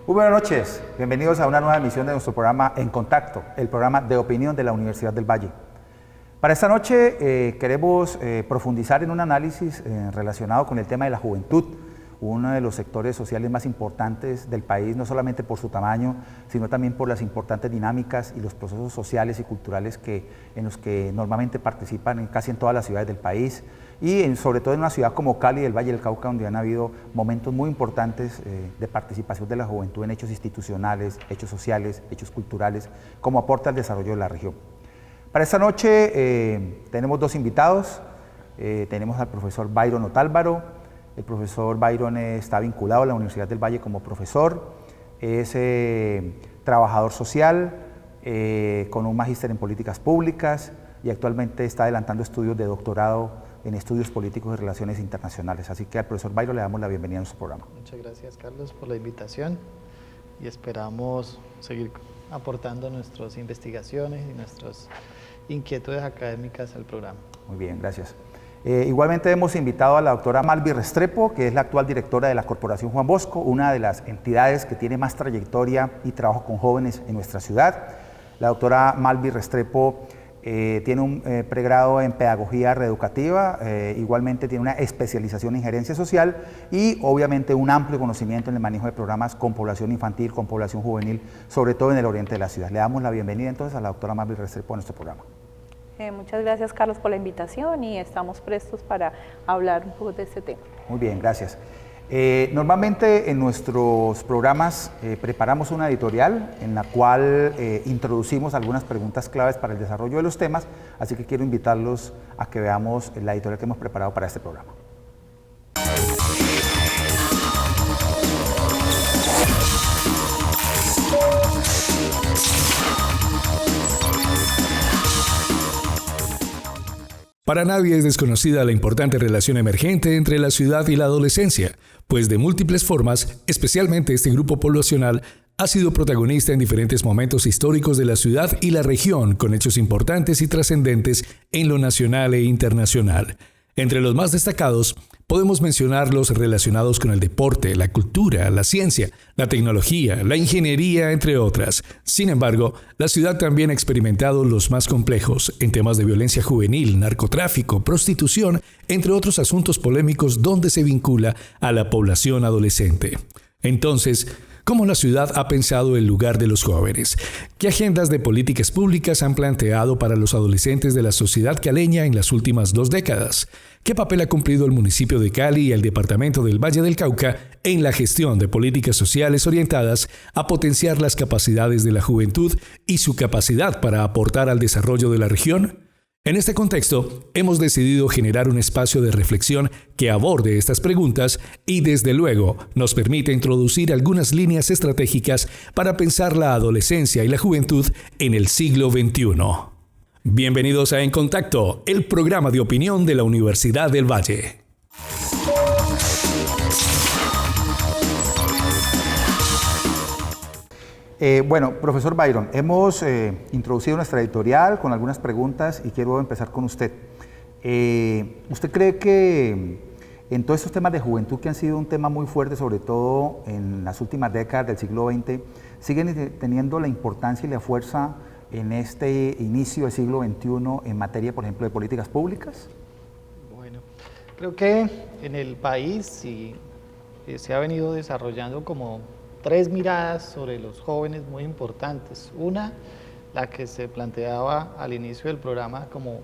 Muy buenas noches, bienvenidos a una nueva emisión de nuestro programa En Contacto, el programa de opinión de la Universidad del Valle. Para esta noche queremos profundizar en un análisis relacionado con el tema de la juventud, uno de los sectores sociales más importantes del país, no solamente por su tamaño, sino también por las importantes dinámicas y los procesos sociales y culturales en los que normalmente participan casi en todas las ciudades del país y sobre todo en una ciudad como Cali, del Valle del Cauca, donde han habido momentos muy importantes de participación de la juventud en hechos institucionales, hechos sociales, hechos culturales, como aporta al desarrollo de la región. Para esta noche tenemos dos invitados, tenemos al profesor Byron Otálvaro. El profesor Byron está vinculado a la Universidad del Valle como profesor, es trabajador social, con un magíster en políticas públicas y actualmente está adelantando estudios de doctorado en estudios políticos y relaciones internacionales. Así que al profesor Byron le damos la bienvenida a nuestro programa. Muchas gracias, Carlos, por la invitación y esperamos seguir aportando nuestras investigaciones y nuestras inquietudes académicas al programa. Muy bien, gracias. Igualmente hemos invitado a la doctora Malvi Restrepo, que es la actual directora de la Corporación Juan Bosco, una de las entidades que tiene más trayectoria y trabajo con jóvenes en nuestra ciudad. La doctora Malvi Restrepo tiene un pregrado en Pedagogía Reeducativa, igualmente tiene una especialización en Gerencia Social y obviamente un amplio conocimiento en el manejo de programas con población infantil, con población juvenil, sobre todo en el oriente de la ciudad. Le damos la bienvenida entonces a la doctora Malvi Restrepo a nuestro programa. Muchas gracias, Carlos, por la invitación y estamos prestos para hablar un poco de este tema. Muy bien, gracias. Normalmente en nuestros programas preparamos una editorial en la cual introducimos algunas preguntas claves para el desarrollo de los temas, así que quiero invitarlos a que veamos la editorial que hemos preparado para este programa. Para nadie es desconocida la importante relación emergente entre la ciudad y la adolescencia, pues de múltiples formas, especialmente este grupo poblacional, ha sido protagonista en diferentes momentos históricos de la ciudad y la región, con hechos importantes y trascendentes en lo nacional e internacional. Entre los más destacados, podemos mencionar los relacionados con el deporte, la cultura, la ciencia, la tecnología, la ingeniería, entre otras. Sin embargo, la ciudad también ha experimentado los más complejos en temas de violencia juvenil, narcotráfico, prostitución, entre otros asuntos polémicos donde se vincula a la población adolescente. Entonces, ¿cómo la ciudad ha pensado el lugar de los jóvenes? ¿Qué agendas de políticas públicas han planteado para los adolescentes de la sociedad caleña en las últimas 2 décadas? ¿Qué papel ha cumplido el municipio de Cali y el departamento del Valle del Cauca en la gestión de políticas sociales orientadas a potenciar las capacidades de la juventud y su capacidad para aportar al desarrollo de la región? En este contexto, hemos decidido generar un espacio de reflexión que aborde estas preguntas y, desde luego, nos permite introducir algunas líneas estratégicas para pensar la adolescencia y la juventud en el siglo XXI. Bienvenidos a En Contacto, el programa de opinión de la Universidad del Valle. Bueno, profesor Byron, hemos introducido nuestra editorial con algunas preguntas y quiero empezar con usted. ¿Usted cree que en todos estos temas de juventud que han sido un tema muy fuerte, sobre todo en las últimas décadas del siglo XX, siguen teniendo la importancia y la fuerza en este inicio del siglo XXI en materia, por ejemplo, de políticas públicas? Bueno, creo que en el país sí, se ha venido desarrollando como 3 miradas sobre los jóvenes muy importantes. Una, la que se planteaba al inicio del programa como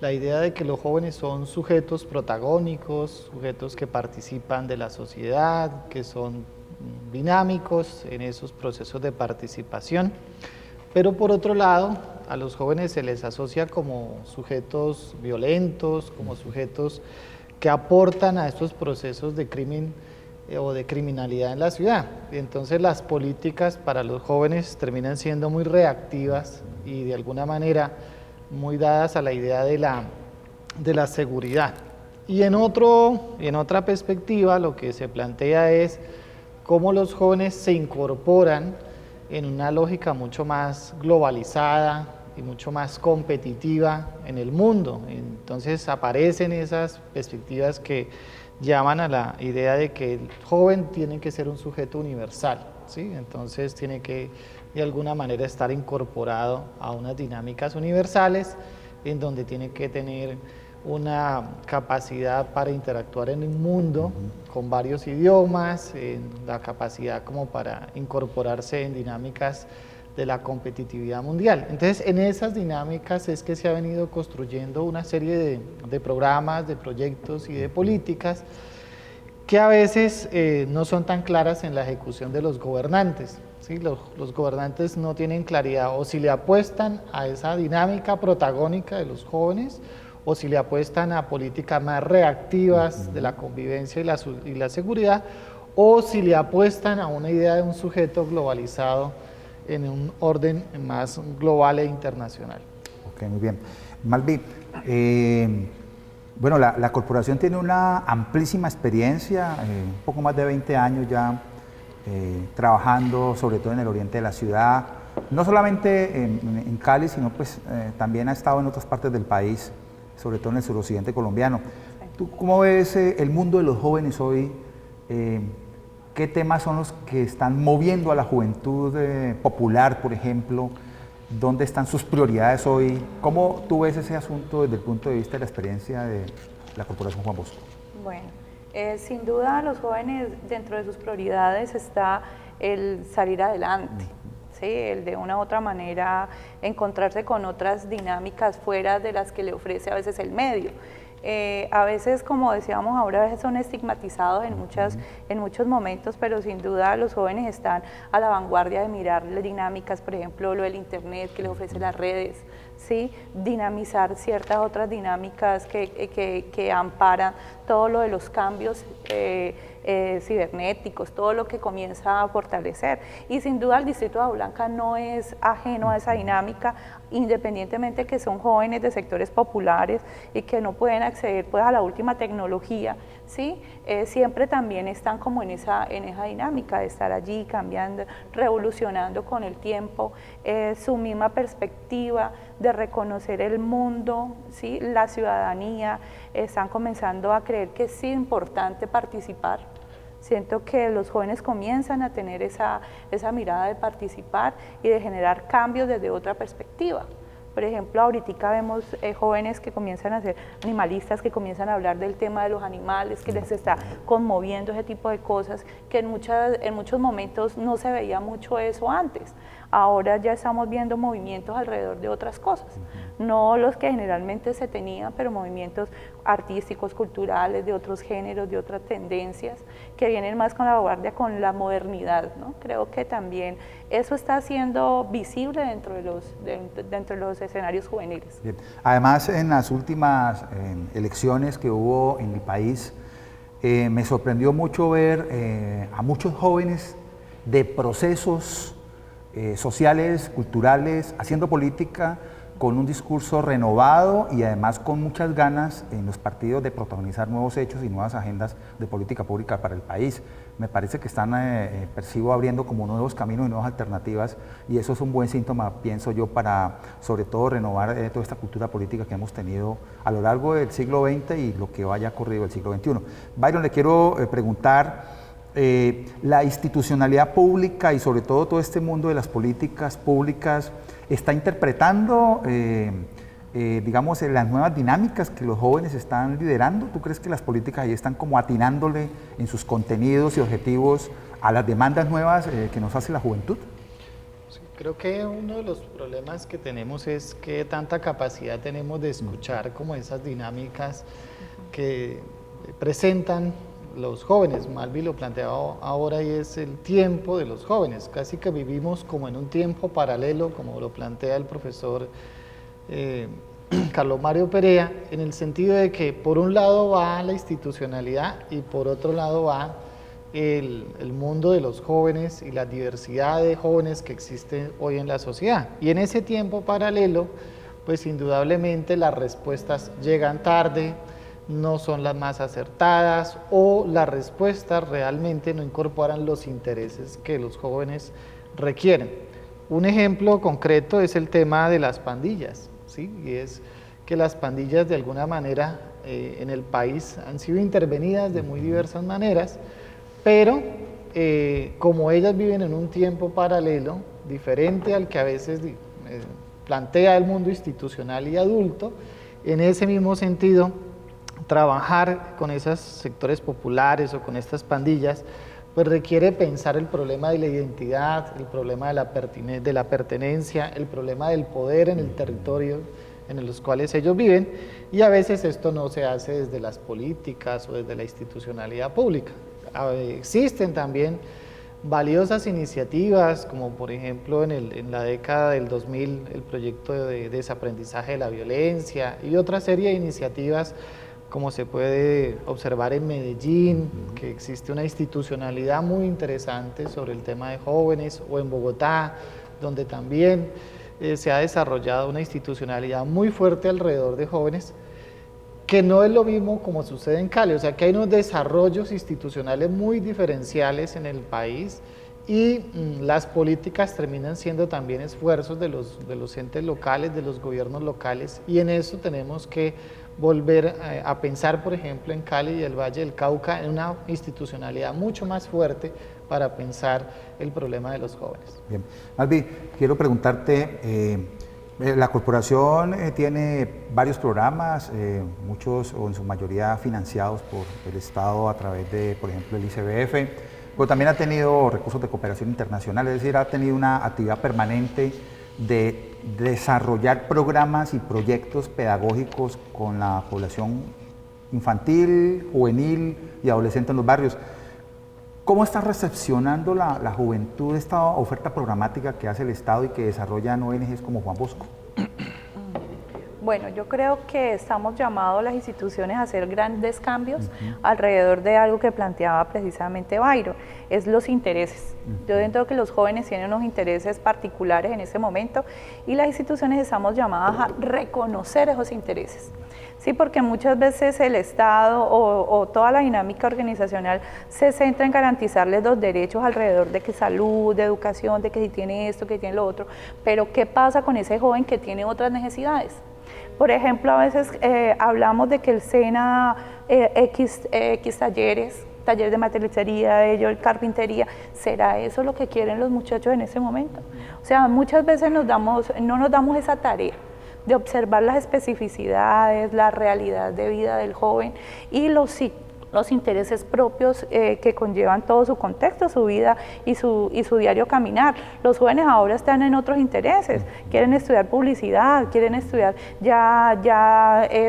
la idea de que los jóvenes son sujetos protagónicos, sujetos que participan de la sociedad, que son dinámicos en esos procesos de participación. Pero por otro lado, a los jóvenes se les asocia como sujetos violentos, como sujetos que aportan a estos procesos de crimen o de criminalidad en la ciudad. Entonces las políticas para los jóvenes terminan siendo muy reactivas y de alguna manera muy dadas a la idea de la seguridad. Y en otra perspectiva lo que se plantea es cómo los jóvenes se incorporan en una lógica mucho más globalizada y mucho más competitiva en el mundo. Entonces aparecen esas perspectivas que llaman a la idea de que el joven tiene que ser un sujeto universal, ¿sí? Entonces tiene que de alguna manera estar incorporado a unas dinámicas universales en donde tiene que tener una capacidad para interactuar en un mundo con varios idiomas, la capacidad como para incorporarse en dinámicas de la competitividad mundial. Entonces, en esas dinámicas es que se ha venido construyendo una serie de programas, de proyectos y de políticas que a veces no son tan claras en la ejecución de los gobernantes, ¿sí? Los gobernantes no tienen claridad o si le apuestan a esa dinámica protagónica de los jóvenes o si le apuestan a políticas más reactivas de la convivencia y la seguridad, o si le apuestan a una idea de un sujeto globalizado en un orden más global e internacional. Ok, muy bien. Malvi, bueno, la corporación tiene una amplísima experiencia, un poco más de 20 años ya trabajando, sobre todo en el oriente de la ciudad, no solamente en Cali, sino pues también ha estado en otras partes del país, sobre todo en el suroccidente colombiano. ¿Tú cómo ves el mundo de los jóvenes hoy? ¿Qué temas son los que están moviendo a la juventud popular, por ejemplo? ¿Dónde están sus prioridades hoy? ¿Cómo tú ves ese asunto desde el punto de vista de la experiencia de la Corporación Juan Bosco? Bueno, sin duda los jóvenes dentro de sus prioridades está el salir adelante. ¿Sí? El de una u otra manera encontrarse con otras dinámicas fuera de las que le ofrece a veces el medio. A veces, como decíamos ahora, a veces son estigmatizados en muchos momentos, pero sin duda los jóvenes están a la vanguardia de mirar las dinámicas, por ejemplo, lo del internet que les ofrece las redes, ¿sí? Dinamizar ciertas otras dinámicas que amparan todo lo de los cambios cibernéticos, todo lo que comienza a fortalecer. Y sin duda el Distrito de Agua Blanca no es ajeno a esa dinámica, independientemente que son jóvenes de sectores populares y que no pueden acceder pues, a la última tecnología, ¿sí? Siempre también están como en esa dinámica de estar allí cambiando, revolucionando con el tiempo, su misma perspectiva de reconocer el mundo, ¿sí? La ciudadanía, están comenzando a creer que es importante participar. Siento que los jóvenes comienzan a tener esa mirada de participar y de generar cambios desde otra perspectiva. Por ejemplo, ahorita vemos jóvenes que comienzan a ser animalistas, que comienzan a hablar del tema de los animales, que les está conmoviendo ese tipo de cosas, que en muchos momentos no se veía mucho eso antes. Ahora ya estamos viendo movimientos alrededor de otras cosas, no los que generalmente se tenían, pero movimientos artísticos, culturales, de otros géneros, de otras tendencias, que vienen más con la vanguardia, con la modernidad, ¿no? Creo que también eso está siendo visible dentro de los escenarios juveniles. Bien. Además, en las últimas elecciones que hubo en el país, me sorprendió mucho ver a muchos jóvenes de procesos sociales, culturales, haciendo política con un discurso renovado y además con muchas ganas en los partidos de protagonizar nuevos hechos y nuevas agendas de política pública para el país. Me parece que están, percibo, abriendo como nuevos caminos y nuevas alternativas, y eso es un buen síntoma, pienso yo, para sobre todo renovar toda esta cultura política que hemos tenido a lo largo del siglo XX y lo que vaya corrido el siglo XXI. Byron, le quiero preguntar, la institucionalidad pública y sobre todo este mundo de las políticas públicas está interpretando, digamos, las nuevas dinámicas que los jóvenes están liderando. ¿Tú crees que las políticas ahí están como atinándole en sus contenidos y objetivos a las demandas nuevas que nos hace la juventud? Sí, creo que uno de los problemas que tenemos es que tanta capacidad tenemos de escuchar como esas dinámicas que presentan los jóvenes. Malvi lo planteaba ahora y es el tiempo de los jóvenes. Casi que vivimos como en un tiempo paralelo, como lo plantea el profesor Carlos Mario Perea, en el sentido de que por un lado va la institucionalidad y por otro lado va el mundo de los jóvenes y la diversidad de jóvenes que existen hoy en la sociedad. Y en ese tiempo paralelo, pues indudablemente las respuestas llegan tarde, no son las más acertadas o las respuestas realmente no incorporan los intereses que los jóvenes requieren. Un ejemplo concreto es el tema de las pandillas, ¿sí? Y es que las pandillas de alguna manera en el país han sido intervenidas de muy diversas maneras, pero como ellas viven en un tiempo paralelo, diferente al que a veces plantea el mundo institucional y adulto, en ese mismo sentido, trabajar con esos sectores populares o con estas pandillas, pues requiere pensar el problema de la identidad, el problema de la pertenencia, el problema del poder en el territorio en los cuales ellos viven, y a veces esto no se hace desde las políticas o desde la institucionalidad pública. Existen también valiosas iniciativas, como por ejemplo en la década del 2000 el proyecto de desaprendizaje de la violencia y otra serie de iniciativas, como se puede observar en Medellín, que existe una institucionalidad muy interesante sobre el tema de jóvenes, o en Bogotá, donde también se ha desarrollado una institucionalidad muy fuerte alrededor de jóvenes, que no es lo mismo como sucede en Cali, o sea que hay unos desarrollos institucionales muy diferenciales en el país, y las políticas terminan siendo también esfuerzos de los entes locales, de los gobiernos locales, y en eso tenemos que volver a pensar, por ejemplo, en Cali y el Valle del Cauca, en una institucionalidad mucho más fuerte para pensar el problema de los jóvenes. Bien. Malvi, quiero preguntarte, la corporación tiene varios programas, muchos o en su mayoría financiados por el Estado a través de, por ejemplo, el ICBF, pero también ha tenido recursos de cooperación internacional, es decir, ha tenido una actividad permanente de desarrollar programas y proyectos pedagógicos con la población infantil, juvenil y adolescente en los barrios. ¿Cómo está recepcionando la juventud esta oferta programática que hace el Estado y que desarrollan ONGs como Juan Bosco? Bueno, yo creo que estamos llamados las instituciones a hacer grandes cambios alrededor de algo que planteaba precisamente Byron, es los intereses. Yo entiendo que los jóvenes tienen unos intereses particulares en ese momento y las instituciones estamos llamadas a reconocer esos intereses. Sí, porque muchas veces el Estado o toda la dinámica organizacional se centra en garantizarles los derechos alrededor de que salud, de educación, de que si tiene esto, que tiene lo otro, pero ¿qué pasa con ese joven que tiene otras necesidades? Por ejemplo, a veces hablamos de que el SENA X talleres de materializaría, de carpintería, ¿será eso lo que quieren los muchachos en ese momento? O sea, muchas veces no nos damos esa tarea de observar las especificidades, la realidad de vida del joven y los intereses propios que conllevan todo su contexto, su vida y su diario caminar. Los jóvenes ahora están en otros intereses, quieren estudiar publicidad, quieren estudiar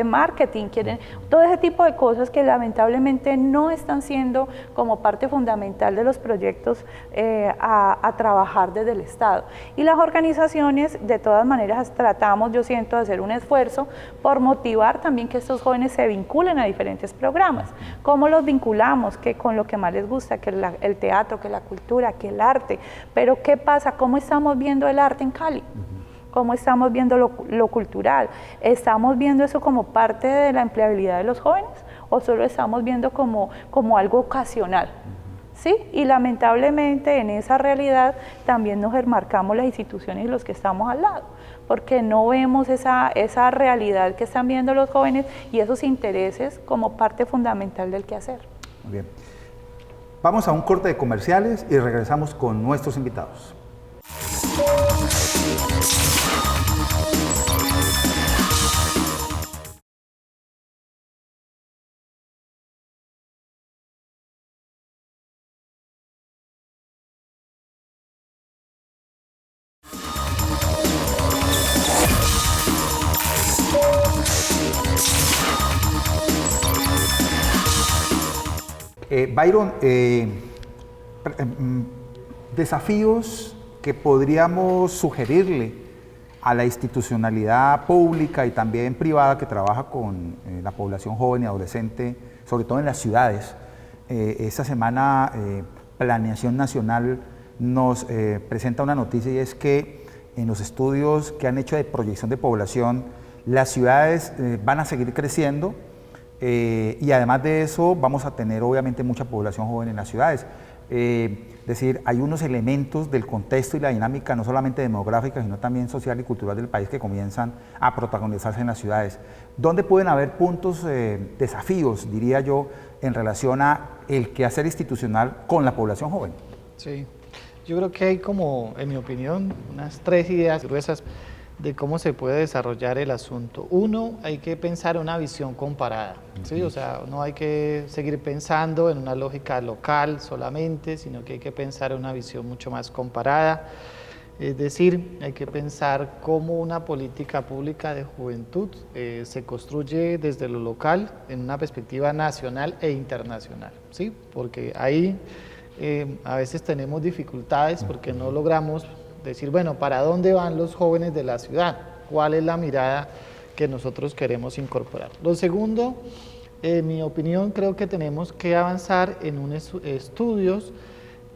marketing, quieren todo ese tipo de cosas que lamentablemente no están siendo como parte fundamental de los proyectos a trabajar desde el Estado. Y las organizaciones de todas maneras tratamos, yo siento, de hacer un esfuerzo por motivar también que estos jóvenes se vinculen a diferentes programas. ¿Cómo los vinculamos? Que con lo que más les gusta, que el teatro, que la cultura, que el arte. Pero ¿qué pasa? ¿Cómo estamos viendo el arte en Cali? ¿Cómo estamos viendo lo cultural? ¿Estamos viendo eso como parte de la empleabilidad de los jóvenes? ¿O solo estamos viendo como algo ocasional? ¿Sí? Y lamentablemente en esa realidad también nos enmarcamos las instituciones y los que estamos al lado, porque no vemos esa realidad que están viendo los jóvenes y esos intereses como parte fundamental del quehacer. Muy bien. Vamos a un corte de comerciales y regresamos con nuestros invitados. Byron, desafíos que podríamos sugerirle a la institucionalidad pública y también privada que trabaja con la población joven y adolescente, sobre todo en las ciudades. Esta semana Planeación Nacional nos presenta una noticia y es que en los estudios que han hecho de proyección de población, las ciudades van a seguir creciendo. Y además de eso vamos a tener obviamente mucha población joven en las ciudades, decir, hay unos elementos del contexto y la dinámica no solamente demográfica, sino también social y cultural del país que comienzan a protagonizarse en las ciudades. ¿Dónde pueden haber puntos, desafíos, diría yo, en relación a el quehacer institucional con la población joven? Sí, yo creo que hay como, en mi opinión, unas 3 ideas gruesas de cómo se puede desarrollar el asunto. Uno, hay que pensar en una visión comparada, ¿sí? O sea, no hay que seguir pensando en una lógica local solamente, sino que hay que pensar en una visión mucho más comparada. Es decir, hay que pensar cómo una política pública de juventud se construye desde lo local en una perspectiva nacional e internacional, ¿sí? Porque ahí a veces tenemos dificultades porque no logramos decir, bueno, ¿para dónde van los jóvenes de la ciudad? ¿Cuál es la mirada que nosotros queremos incorporar? Lo segundo, en mi opinión, creo que tenemos que avanzar en unos estudios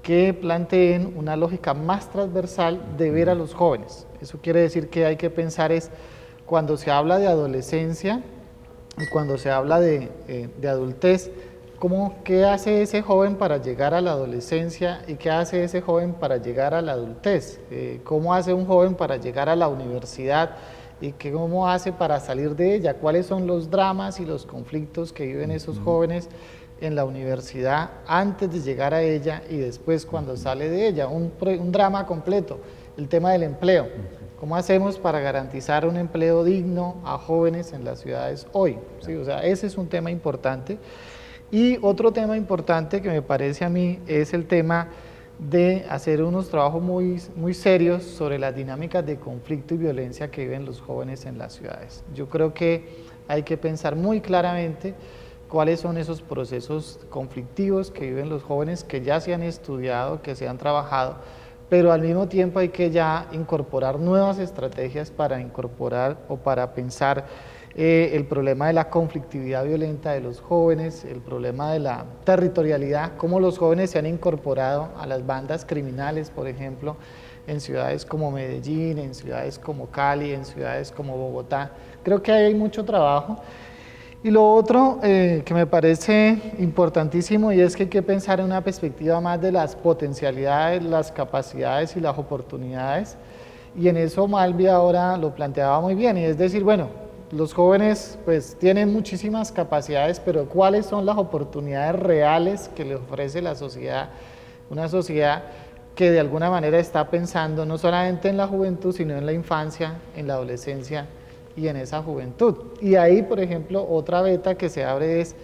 que planteen una lógica más transversal de ver a los jóvenes. Eso quiere decir que hay que pensar cuando se habla de adolescencia y cuando se habla de adultez, ¿qué hace ese joven para llegar a la adolescencia y qué hace ese joven para llegar a la adultez? ¿Cómo hace un joven para llegar a la universidad y cómo hace para salir de ella? ¿Cuáles son los dramas y los conflictos que viven esos jóvenes en la universidad antes de llegar a ella y después cuando sale de ella? Un drama completo, el tema del empleo. ¿Cómo hacemos para garantizar un empleo digno a jóvenes en las ciudades hoy? ¿Sí? O sea, ese es un tema importante. Y otro tema importante que me parece a mí es el tema de hacer unos trabajos muy serios sobre las dinámicas de conflicto y violencia que viven los jóvenes en las ciudades. Yo creo que hay que pensar muy claramente cuáles son esos procesos conflictivos que viven los jóvenes, que ya se han estudiado, que se han trabajado, pero al mismo tiempo hay que ya incorporar nuevas estrategias para incorporar o para pensar el problema de la conflictividad violenta de los jóvenes, el problema de la territorialidad, cómo los jóvenes se han incorporado a las bandas criminales, por ejemplo, en ciudades como Medellín, en ciudades como Cali, en ciudades como Bogotá. Creo que hay mucho trabajo. Y lo otro que me parece importantísimo y es que hay que pensar en una perspectiva más de las potencialidades, las capacidades y las oportunidades. Y en eso Malvi ahora lo planteaba muy bien, y es decir, bueno, los jóvenes pues tienen muchísimas capacidades, pero ¿cuáles son las oportunidades reales que les ofrece la sociedad? Una sociedad que de alguna manera está pensando no solamente en la juventud, sino en la infancia, en la adolescencia y en esa juventud. Y ahí, por ejemplo, otra veta que se abre es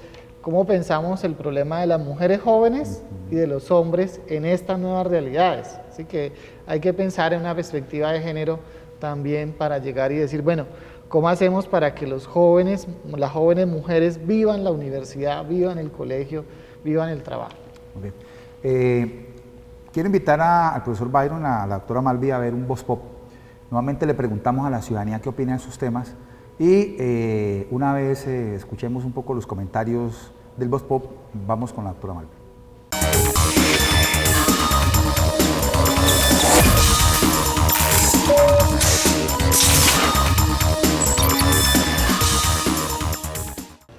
cómo pensamos el problema de las mujeres jóvenes y de los hombres en estas nuevas realidades. Así que hay que pensar en una perspectiva de género también para llegar y decir, bueno, ¿cómo hacemos para que los jóvenes, las jóvenes mujeres vivan la universidad, vivan el colegio, vivan el trabajo? Okay. Quiero invitar al profesor Byron, a la doctora Malvi, a ver un Voz Pop. Nuevamente le preguntamos a la ciudadanía qué opina de esos temas y una vez escuchemos un poco los comentarios del Voz Pop, vamos con la doctora Malvi.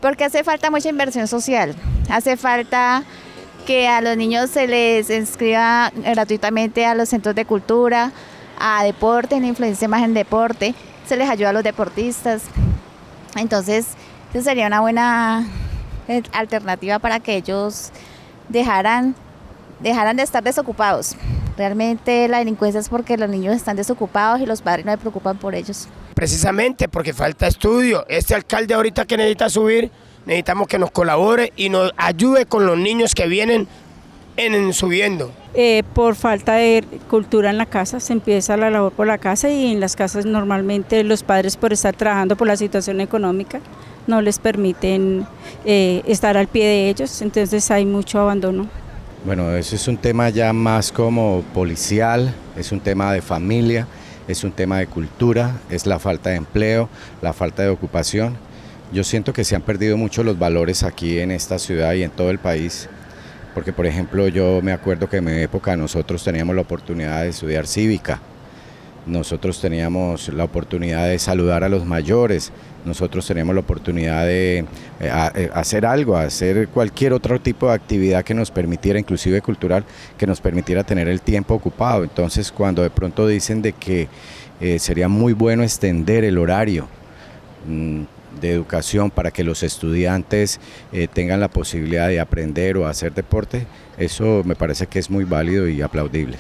Porque hace falta mucha inversión social, hace falta que a los niños se les inscriba gratuitamente a los centros de cultura, a deporte, en influencia más en deporte, se les ayuda a los deportistas. Entonces, eso sería una buena alternativa para que ellos dejaran de estar desocupados. Realmente la delincuencia es porque los niños están desocupados y los padres no se preocupan por ellos. Precisamente porque falta estudio. Este alcalde ahorita que necesita subir, necesitamos que nos colabore y nos ayude con los niños que vienen subiendo. Por falta de cultura en la casa, se empieza la labor por la casa y en las casas normalmente los padres por estar trabajando por la situación económica no les permiten estar al pie de ellos, entonces hay mucho abandono. Bueno, eso es un tema ya más como policial, es un tema de familia, es un tema de cultura, es la falta de empleo, la falta de ocupación. Yo siento que se han perdido mucho los valores aquí en esta ciudad y en todo el país, porque por ejemplo yo me acuerdo que en mi época nosotros teníamos la oportunidad de estudiar cívica, nosotros teníamos la oportunidad de saludar a los mayores, nosotros teníamos la oportunidad de hacer algo, hacer cualquier otro tipo de actividad que nos permitiera, inclusive cultural, que nos permitiera tener el tiempo ocupado. Entonces, cuando de pronto dicen de que sería muy bueno extender el horario de educación para que los estudiantes tengan la posibilidad de aprender o hacer deporte, eso me parece que es muy válido y aplaudible.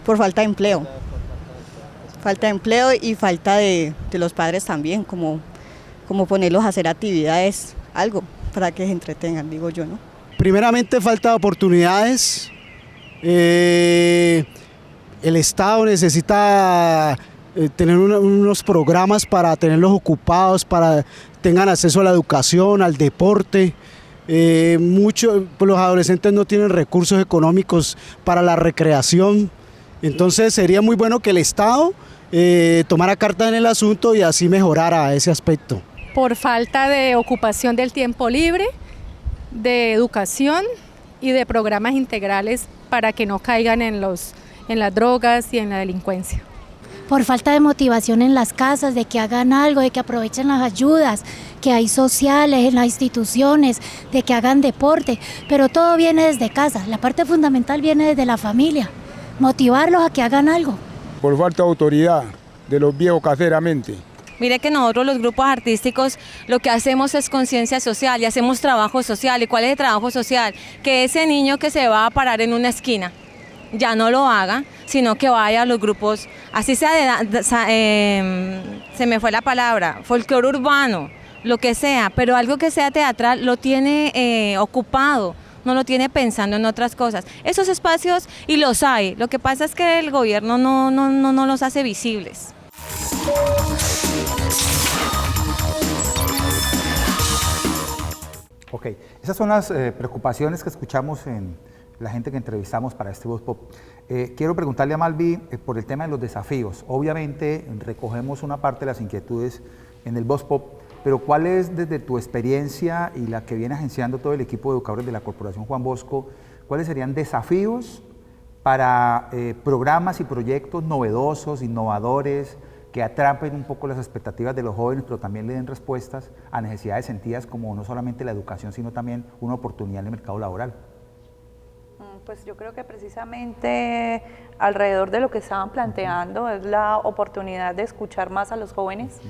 Por falta de empleo. Falta de empleo y falta de los padres también, como ponerlos a hacer actividades, algo para que se entretengan, digo yo, ¿no? Primeramente falta de oportunidades, el Estado necesita tener unos programas para tenerlos ocupados, para tengan acceso a la educación, al deporte. Los adolescentes no tienen recursos económicos para la recreación, entonces sería muy bueno que el Estado tomara carta en el asunto y así mejorara ese aspecto. Por falta de ocupación del tiempo libre, de educación y de programas integrales para que no caigan en las drogas y en la delincuencia. Por falta de motivación en las casas, de que hagan algo, de que aprovechen las ayudas que hay sociales en las instituciones, de que hagan deporte, pero todo viene desde casa, la parte fundamental viene desde la familia, motivarlos a que hagan algo. Por falta de autoridad de los viejos caseramente. Mire que nosotros los grupos artísticos lo que hacemos es conciencia social y hacemos trabajo social. ¿Y cuál es el trabajo social? Que ese niño que se va a parar en una esquina ya no lo haga, sino que vaya a los grupos, así sea se me fue la palabra, folclore urbano, lo que sea, pero algo que sea teatral lo tiene ocupado, no lo tiene pensando en otras cosas. Esos espacios, y los hay, lo que pasa es que el gobierno no los hace visibles. Ok, esas son las preocupaciones que escuchamos en la gente que entrevistamos para este Voz Pop. Quiero preguntarle a Malvi por el tema de los desafíos. Obviamente recogemos una parte de las inquietudes en el Voz Pop, pero ¿cuál es desde tu experiencia y la que viene agenciando todo el equipo de educadores de la Corporación Juan Bosco, cuáles serían desafíos para programas y proyectos novedosos, innovadores, que atrapen un poco las expectativas de los jóvenes, pero también le den respuestas a necesidades sentidas como no solamente la educación, sino también una oportunidad en el mercado laboral? Pues yo creo que precisamente alrededor de lo que estaban planteando es la oportunidad de escuchar más a los jóvenes,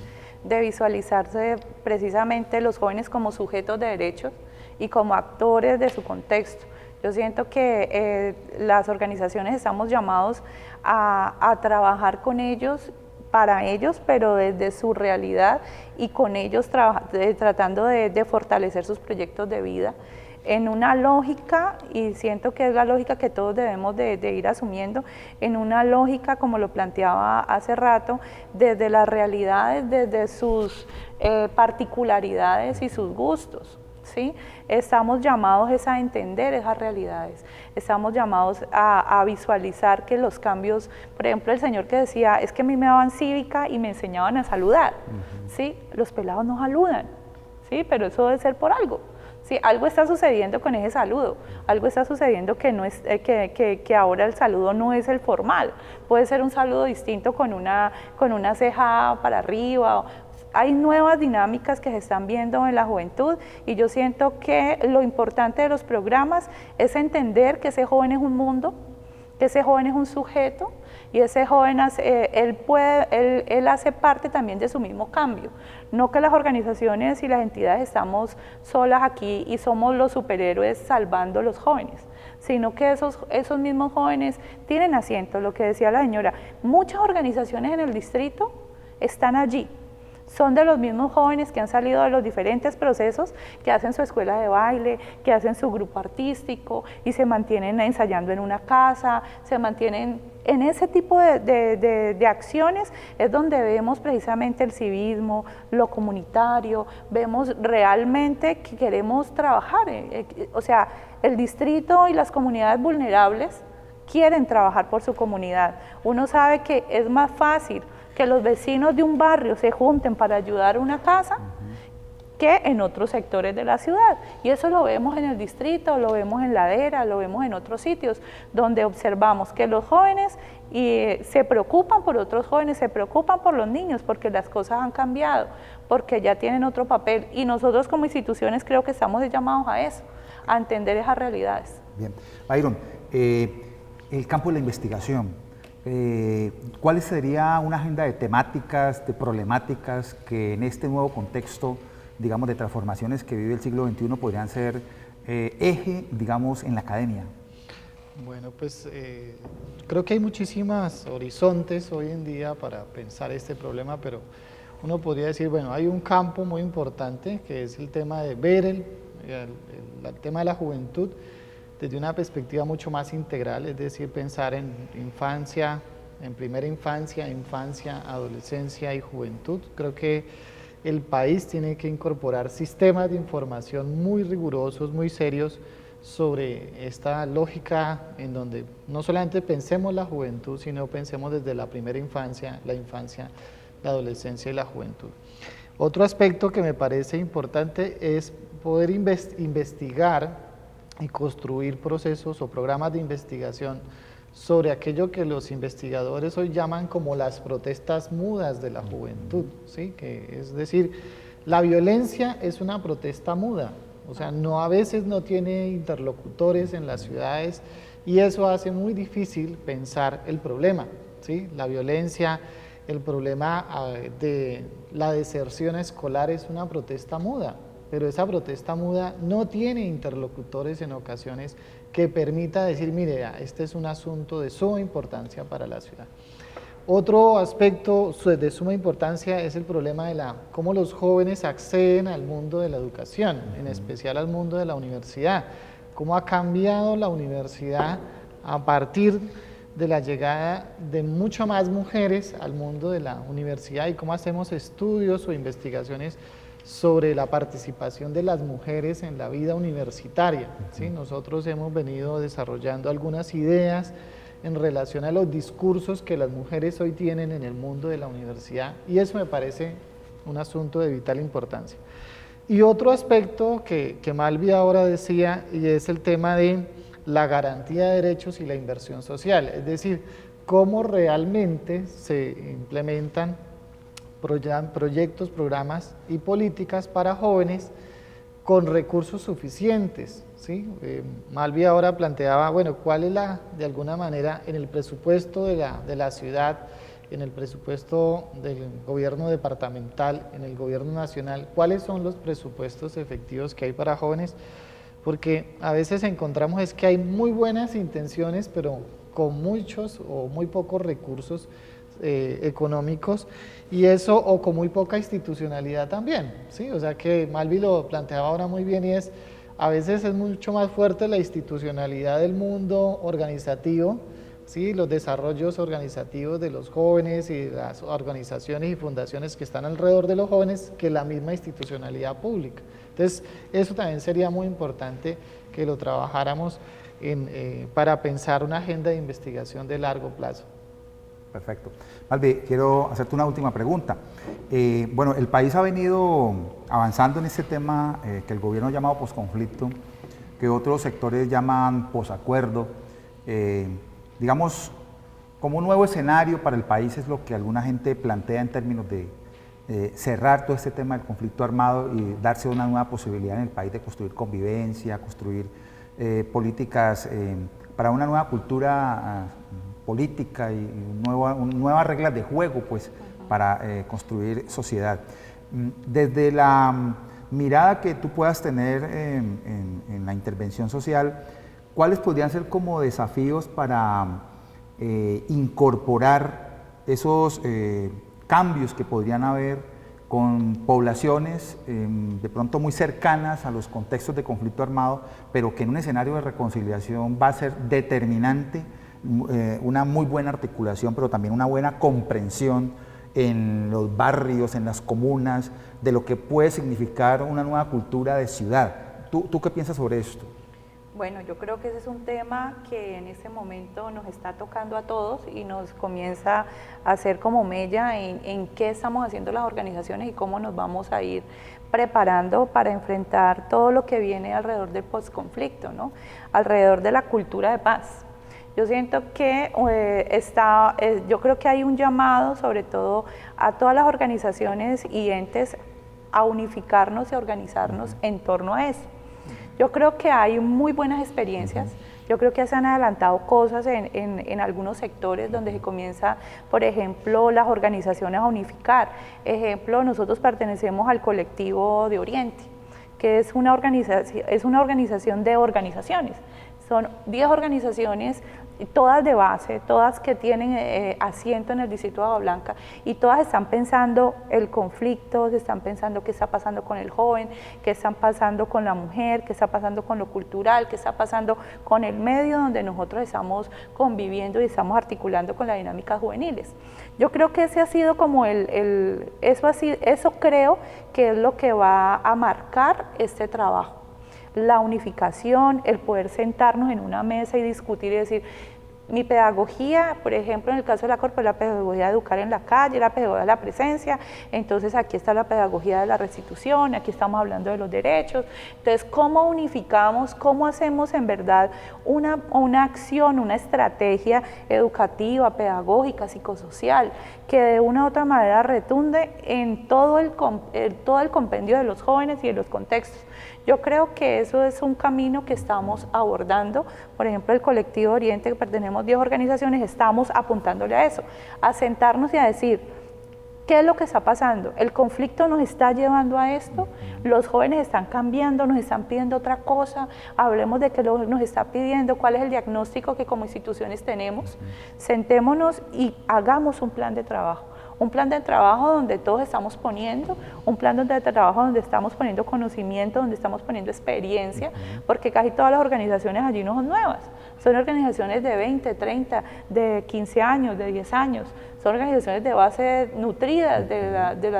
de visualizarse precisamente los jóvenes como sujetos de derechos y como actores de su contexto. Yo siento que las organizaciones estamos llamados a trabajar con ellos, para ellos, pero desde su realidad y con ellos tratando de fortalecer sus proyectos de vida en una lógica, y siento que es la lógica que todos debemos de ir asumiendo, en una lógica, como lo planteaba hace rato, desde las realidades, desde sus particularidades y sus gustos, ¿sí? Estamos llamados a entender esas realidades, estamos llamados a visualizar que los cambios, por ejemplo, el señor que decía, es que a mí me daban cívica y me enseñaban a saludar, ¿sí? Los pelados no saludan, ¿sí? Pero eso debe ser por algo. Sí, algo está sucediendo con ese saludo, algo está sucediendo que, no es, que ahora el saludo no es el formal, puede ser un saludo distinto con una ceja para arriba. Hay nuevas dinámicas que se están viendo en la juventud y yo siento que lo importante de los programas es entender que ese joven es un mundo, que ese joven es un sujeto y ese joven él hace parte también de su mismo cambio. No que las organizaciones y las entidades estamos solas aquí y somos los superhéroes salvando a los jóvenes, sino que esos mismos jóvenes tienen asiento, lo que decía la señora, muchas organizaciones en el distrito están allí. Son de los mismos jóvenes que han salido de los diferentes procesos, que hacen su escuela de baile, que hacen su grupo artístico y se mantienen ensayando en una casa, se mantienen en ese tipo de acciones, es donde vemos precisamente el civismo, lo comunitario, vemos realmente que queremos trabajar, o sea, el distrito y las comunidades vulnerables quieren trabajar por su comunidad. Uno sabe que es más fácil que los vecinos de un barrio se junten para ayudar a una casa que en otros sectores de la ciudad. Y eso lo vemos en el distrito, lo vemos en Ladera, lo vemos en otros sitios, donde observamos que los jóvenes se preocupan por otros jóvenes, se preocupan por los niños, porque las cosas han cambiado, porque ya tienen otro papel. Y nosotros como instituciones creo que estamos llamados a eso, a entender esas realidades. Bien. Byron, el campo de la investigación, ¿cuál sería una agenda de temáticas, de problemáticas que en este nuevo contexto, digamos, de transformaciones que vive el siglo XXI podrían ser eje, digamos, en la academia? Bueno, pues creo que hay muchísimos horizontes hoy en día para pensar este problema, pero uno podría decir, bueno, hay un campo muy importante que es el tema de ver el tema de la juventud desde una perspectiva mucho más integral, es decir, pensar en infancia, en primera infancia, adolescencia y juventud. Creo que el país tiene que incorporar sistemas de información muy rigurosos, muy serios, sobre esta lógica en donde no solamente pensemos la juventud, sino pensemos desde la primera infancia, la adolescencia y la juventud. Otro aspecto que me parece importante es poder investigar y construir procesos o programas de investigación sobre aquello que los investigadores hoy llaman como las protestas mudas de la juventud, ¿sí? Es decir, la violencia es una protesta muda. O sea, a veces no tiene interlocutores en las ciudades y eso hace muy difícil pensar el problema, ¿sí? La violencia, el problema de la deserción escolar es una protesta muda, pero esa protesta muda no tiene interlocutores en ocasiones que permita decir, mire, este es un asunto de suma importancia para la ciudad. Otro aspecto de suma importancia es el problema de cómo los jóvenes acceden al mundo de la educación, en especial al mundo de la universidad. Cómo ha cambiado la universidad a partir de la llegada de mucho más mujeres al mundo de la universidad y cómo hacemos estudios o investigaciones sobre la participación de las mujeres en la vida universitaria, ¿sí? Nosotros hemos venido desarrollando algunas ideas en relación a los discursos que las mujeres hoy tienen en el mundo de la universidad y eso me parece un asunto de vital importancia. Y otro aspecto que Malvi ahora decía y es el tema de la garantía de derechos y la inversión social, es decir, cómo realmente se implementan proyectos, programas y políticas para jóvenes con recursos suficientes, ¿sí? Malvi ahora planteaba, bueno, cuál es de alguna manera, en el presupuesto de la ciudad, en el presupuesto del gobierno departamental, en el gobierno nacional, cuáles son los presupuestos efectivos que hay para jóvenes, porque a veces encontramos es que hay muy buenas intenciones, pero con muchos o muy pocos recursos económicos y eso o con muy poca institucionalidad también, ¿sí? O sea que Malvi lo planteaba ahora muy bien y a veces es mucho más fuerte la institucionalidad del mundo organizativo, ¿sí? Los desarrollos organizativos de los jóvenes y de las organizaciones y fundaciones que están alrededor de los jóvenes que la misma institucionalidad pública. Entonces eso también sería muy importante que lo trabajáramos para pensar una agenda de investigación de largo plazo. Perfecto. Malvi, quiero hacerte una última pregunta. Bueno, el país ha venido avanzando en este tema que el gobierno ha llamado posconflicto, que otros sectores llaman posacuerdo. Digamos, como un nuevo escenario para el país es lo que alguna gente plantea en términos de cerrar todo este tema del conflicto armado y darse una nueva posibilidad en el país de construir convivencia, construir políticas para una nueva cultura política y nuevas reglas de juego, pues, para construir sociedad. Desde la mirada que tú puedas tener en la intervención social, ¿cuáles podrían ser como desafíos para incorporar esos cambios que podrían haber con poblaciones de pronto muy cercanas a los contextos de conflicto armado, pero que en un escenario de reconciliación va a ser determinante una muy buena articulación, pero también una buena comprensión en los barrios, en las comunas, de lo que puede significar una nueva cultura de ciudad? ¿Tú qué piensas sobre esto? Bueno, yo creo que ese es un tema que en este momento nos está tocando a todos y nos comienza a hacer como mella en qué estamos haciendo las organizaciones y cómo nos vamos a ir preparando para enfrentar todo lo que viene alrededor del posconflicto, ¿no? Alrededor de la cultura de paz. Yo siento que yo creo que hay un llamado, sobre todo a todas las organizaciones y entes, a unificarnos y a organizarnos en torno a eso. Yo creo que hay muy buenas experiencias, yo creo que se han adelantado cosas en algunos sectores donde se comienza, por ejemplo, las organizaciones a unificar. Ejemplo, nosotros pertenecemos al colectivo de Oriente, que es una organización de organizaciones. Son 10 organizaciones, todas de base, todas que tienen asiento en el distrito de Agua Blanca, y todas están pensando el conflicto, se están pensando qué está pasando con el joven, qué está pasando con la mujer, qué está pasando con lo cultural, qué está pasando con el medio donde nosotros estamos conviviendo y estamos articulando con las dinámicas juveniles. Yo creo que ese ha sido como eso creo que es lo que va a marcar este trabajo. La unificación, el poder sentarnos en una mesa y discutir y decir, mi pedagogía, por ejemplo, en el caso de la Corpo, la pedagogía de educar en la calle, la pedagogía de la presencia, entonces aquí está la pedagogía de la restitución, aquí estamos hablando de los derechos. Entonces, ¿cómo unificamos, cómo hacemos en verdad una acción, una estrategia educativa, pedagógica, psicosocial, que de una u otra manera retunde en todo el compendio de los jóvenes y de los contextos? Yo creo que eso es un camino que estamos abordando. Por ejemplo, el colectivo Oriente, que pertenecemos 10 organizaciones, estamos apuntándole a eso, a sentarnos y a decir, ¿qué es lo que está pasando? ¿El conflicto nos está llevando a esto? ¿Los jóvenes están cambiando, nos están pidiendo otra cosa? Hablemos de qué nos está pidiendo, cuál es el diagnóstico que como instituciones tenemos. Sentémonos y hagamos un plan de trabajo. Un plan de trabajo donde todos estamos poniendo, un plan de trabajo donde estamos poniendo conocimiento, donde estamos poniendo experiencia, porque casi todas las organizaciones allí no son nuevas, son organizaciones de 20, 30, de 15 años, de 10 años, son organizaciones de base nutridas de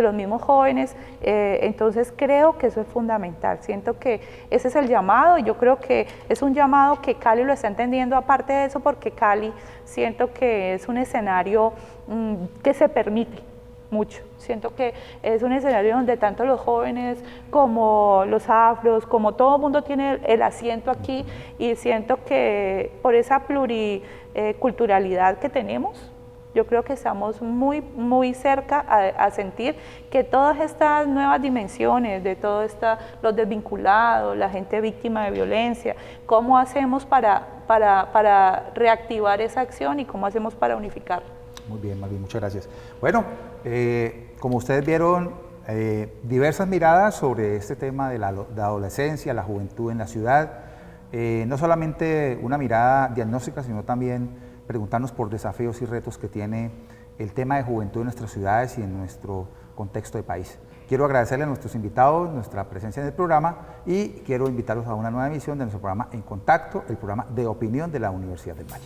los mismos jóvenes. Entonces creo que eso es fundamental, siento que ese es el llamado, y yo creo que es un llamado que Cali lo está entendiendo, aparte de eso, porque Cali siento que es un escenario que se permite mucho. Siento que es un escenario donde tanto los jóvenes como los afros, como todo el mundo tiene el asiento aquí, y siento que por esa pluriculturalidad que tenemos, yo creo que estamos muy cerca a sentir que todas estas nuevas dimensiones, de todo los desvinculados, la gente víctima de violencia, cómo hacemos para reactivar esa acción y cómo hacemos para unificar. Muy bien, muchas gracias. Bueno, como ustedes vieron, diversas miradas sobre este tema de la adolescencia, la juventud en la ciudad. No solamente una mirada diagnóstica, sino también preguntarnos por desafíos y retos que tiene el tema de juventud en nuestras ciudades y en nuestro contexto de país. Quiero agradecerle a nuestros invitados nuestra presencia en el programa, y quiero invitarlos a una nueva emisión de nuestro programa En Contacto, el programa de opinión de la Universidad del Valle.